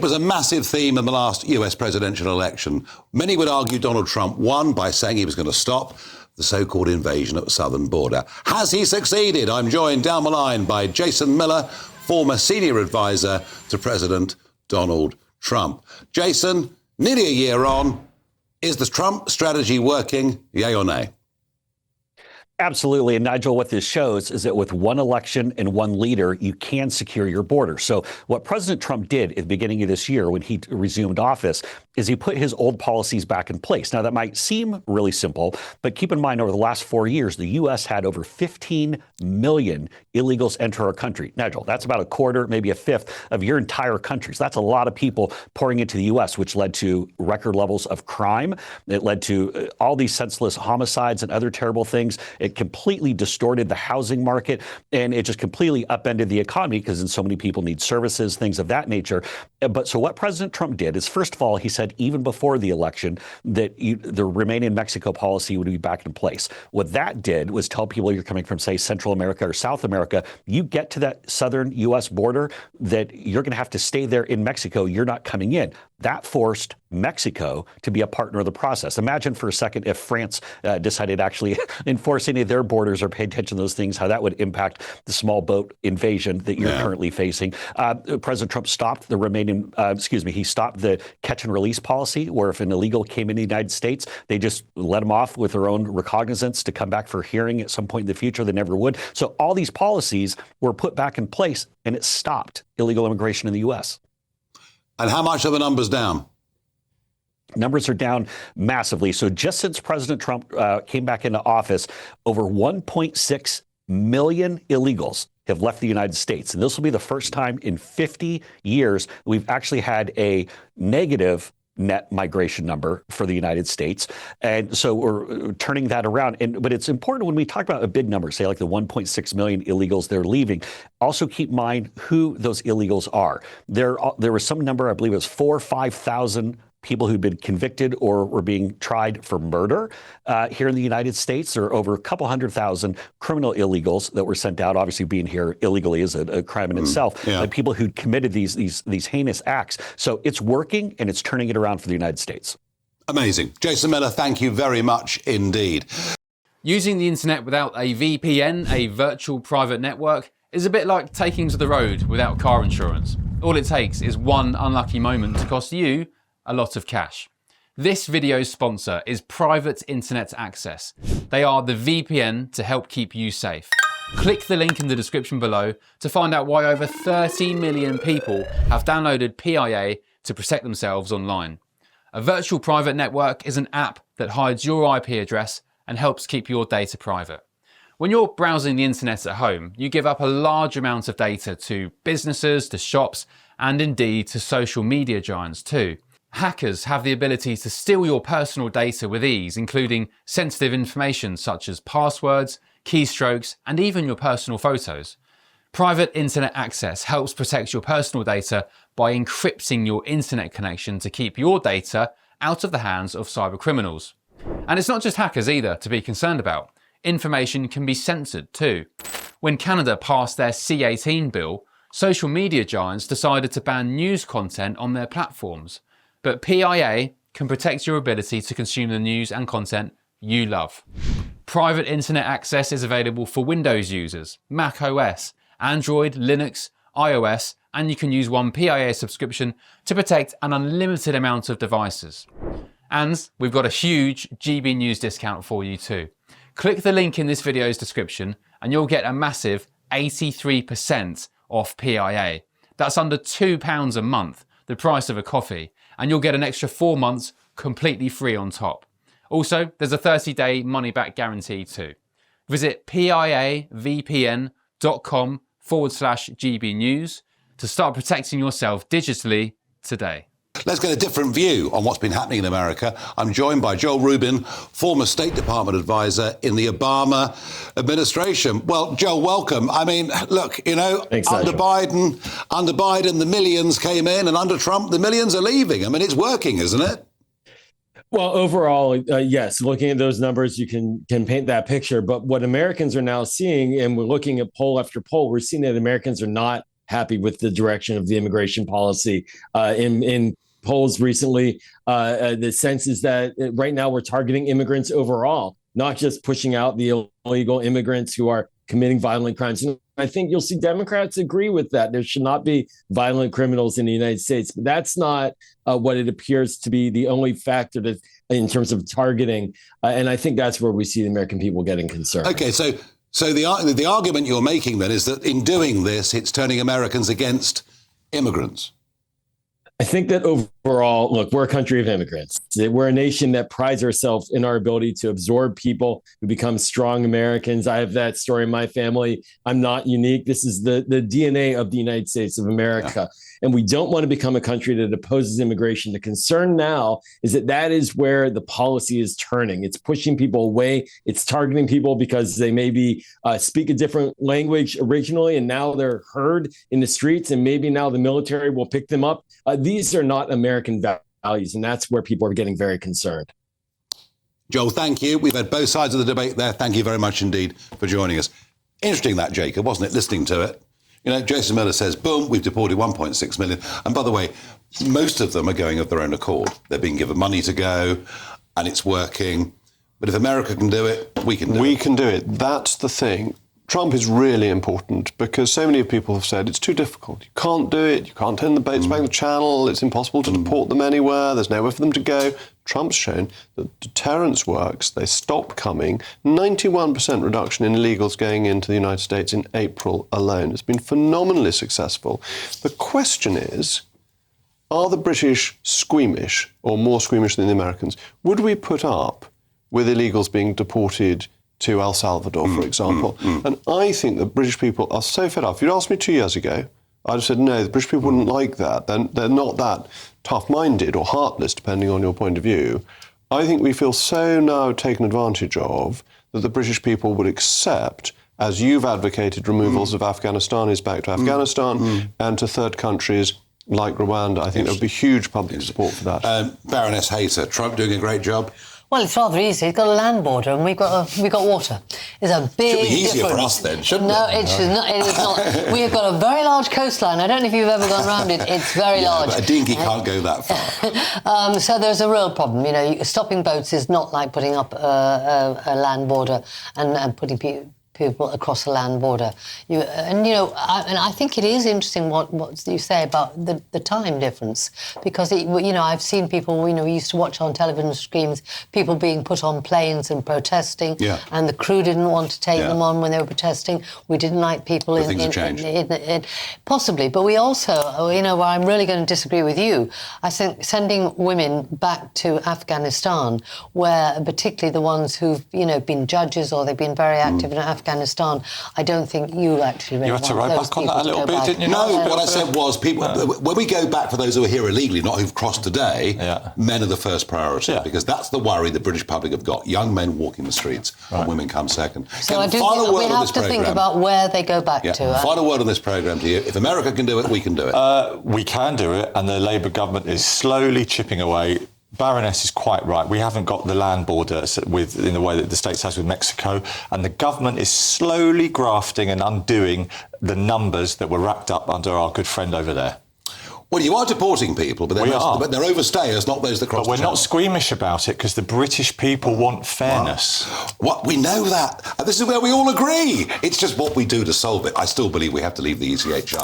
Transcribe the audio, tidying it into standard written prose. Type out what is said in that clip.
was a massive theme in the last US presidential election. Many would argue Donald Trump won by saying he was going to stop the so-called invasion at the southern border. Has he succeeded? I'm joined down the line by Jason Miller, former senior advisor to President Donald Trump. Jason, nearly a year on, is the Trump strategy working, yay or nay? Absolutely. And Nigel, what this shows is that with one election and one leader, you can secure your border. So what President Trump did at the beginning of this year when he resumed office is he put his old policies back in place. Now, that might seem really simple, but keep in mind, over the last 4 years, the U.S. had over 15 million illegals enter our country. Nigel, that's about a quarter, maybe a fifth of your entire country. So that's a lot of people pouring into the U.S., which led to record levels of crime. It led to all these senseless homicides and other terrible things. It completely distorted the housing market, and it just completely upended the economy because so many people need services, things of that nature. But so what President Trump did is, first of all, he said even before the election that the Remain in Mexico policy would be back in place. What that did was tell people you're coming from, say, Central America or South America, you get to that southern U.S. border, that you're going to have to stay there in Mexico. You're not coming in. That forced Mexico to be a partner of the process. Imagine for a second if France decided to actually enforce any of their borders or pay attention to those things, how that would impact the small boat invasion that you're currently facing. President Trump stopped he stopped the catch and release policy, where if an illegal came into the United States, they just let them off with their own recognizance to come back for a hearing at some point in the future. They never would. So all these policies were put back in place, and it stopped illegal immigration in the U.S. And how much are the numbers down? Numbers are down massively. So just since President Trump came back into office, over 1.6 million illegals have left the United States. And this will be the first time in 50 years we've actually had a negative net migration number for the United States. And so we're turning that around. But it's important when we talk about a big number, say like the 1.6 million illegals they're leaving, also keep in mind who those illegals are. There was some number, I believe it was 4,000 or 5,000 people who'd been convicted or were being tried for murder here in the United States. There are over a couple 100,000 criminal illegals that were sent out. Obviously, being here illegally is a crime in itself. People who committed these heinous acts. So it's working, and it's turning it around for the United States. Amazing. Jason Miller, thank you very much indeed. Using the internet without a VPN, a virtual private network, is a bit like taking to the road without car insurance. All it takes is one unlucky moment to cost you a lot of cash. This video's sponsor is Private Internet Access. They are the VPN to help keep you safe. Click the link in the description below to find out why over 30 million people have downloaded PIA to protect themselves online. A virtual private network is an app that hides your IP address and helps keep your data private. When you're browsing the internet at home, you give up a large amount of data to businesses, to shops, and indeed to social media giants too. Hackers have the ability to steal your personal data with ease, including sensitive information such as passwords, keystrokes, and even your personal photos. Private Internet Access helps protect your personal data by encrypting your internet connection to keep your data out of the hands of cyber criminals. And it's not just hackers either to be concerned about. Information can be censored too. When Canada passed their C-18 bill, social media giants decided to ban news content on their platforms. But PIA can protect your ability to consume the news and content you love. Private Internet Access is available for Windows users, Mac OS, Android, Linux, iOS, and you can use one PIA subscription to protect an unlimited amount of devices. And we've got a huge GB News discount for you too. Click the link in this video's description and you'll get a massive 83% off PIA. That's under £2 a month, the price of a coffee. And you'll get an extra 4 months completely free on top. Also, there's a 30-day money-back guarantee too. Visit piavpn.com/GB News to start protecting yourself digitally today. Let's get a different view on what's been happening in America. I'm joined by Joel Rubin, former State Department advisor in the Obama administration. Well, Joel, welcome. I mean, look, you know, Thanks, under Biden, the millions came in, and under Trump, the millions are leaving. I mean, it's working, isn't it? Well, overall, yes. Looking at those numbers, you can paint that picture. But what Americans are now seeing, and we're looking at poll after poll, we're seeing that Americans are not happy with the direction of the immigration policy. In polls recently, the sense is that right now we're targeting immigrants overall, not just pushing out the illegal immigrants who are committing violent crimes. And I think you'll see Democrats agree with that. There should not be violent criminals in the United States, but that's not what it appears to be the only factor that, in terms of targeting. And I think that's where we see the American people getting concerned. Okay, so the argument you're making then is that in doing this, it's turning Americans against immigrants. I think that overall, look, we're a country of immigrants. We're a nation that prides ourselves in our ability to absorb people who become strong Americans. I have that story in my family. I'm not unique. This is the DNA of the United States of America. Yeah. And we don't want to become a country that opposes immigration. The concern now is that is where the policy is turning. It's pushing people away. It's targeting people because they maybe speak a different language originally, and now they're heard in the streets, and maybe now the military will pick them up. These are not American values, and that's where people are getting very concerned. Joel, thank you. We've had both sides of the debate there. Thank you very much indeed for joining us. Interesting that, Jacob, wasn't it, listening to it? You know, Jason Miller says, boom, we've deported 1.6 million. And by the way, most of them are going of their own accord. They're being given money to go, and it's working. But if America can do it, we can do it. We can do it. That's the thing. Trump is really important because so many people have said it's too difficult. You can't do it. You can't turn the boats back the channel. It's impossible to deport them anywhere. There's nowhere for them to go. Trump's shown that deterrence works. They stop coming. 91% reduction in illegals going into the United States in April alone. It's been phenomenally successful. The question is, are the British squeamish or more squeamish than the Americans? Would we put up with illegals being deported to El Salvador, for example? And I think the British people are so fed up. If you'd asked me 2 years ago, I'd have said, no, the British people wouldn't like that. They're not that tough-minded or heartless, depending on your point of view. I think we feel so now taken advantage of that the British people would accept, as you've advocated, removals of Afghanistanis back to Afghanistan and to third countries like Rwanda. I think there would be huge public support for that. Baroness Hayter, Trump doing a great job? Well, it's rather easy. He's got a land border and we've got water. It's a big Should be easier difference. for us then, shouldn't no, it? It should not. It is not. We have got a very large coastline. I don't know if you've ever gone around it. It's very large. But a dinghy can't go that far. So there's a real problem. You know, stopping boats is not like putting up a land border and putting people across the land border. I think it is interesting what you say about the time difference, because I've seen people, we used to watch on television screens people being put on planes and protesting, and the crew didn't want to take them on when they were protesting. We didn't like people in possibly, but we also, where I'm really going to disagree with you, I think sending women back to Afghanistan, where particularly the ones who've been judges or they've been very active in Afghanistan, I don't think you actually really You had to row back on that a little bit, didn't you? No, what I said was, people. When we go back for those who are here illegally, not who've crossed today, men are the first priority, because that's the worry the British public have got. Young men walking the streets, and women come second. So I do think we have to think about where they go back to. Final word on this programme to you. If America can do it, we can do it. We can do it, and the Labour government is slowly chipping away. Baroness is quite right. We haven't got the land border in the way that the States has with Mexico, and the government is slowly grafting and undoing the numbers that were racked up under our good friend over there. Well, you are deporting people, but they're overstayers, not those that cross the channel. But we're not squeamish about it because the British people want fairness. What? We know that. And this is where we all agree. It's just what we do to solve it. I still believe we have to leave the ECHR.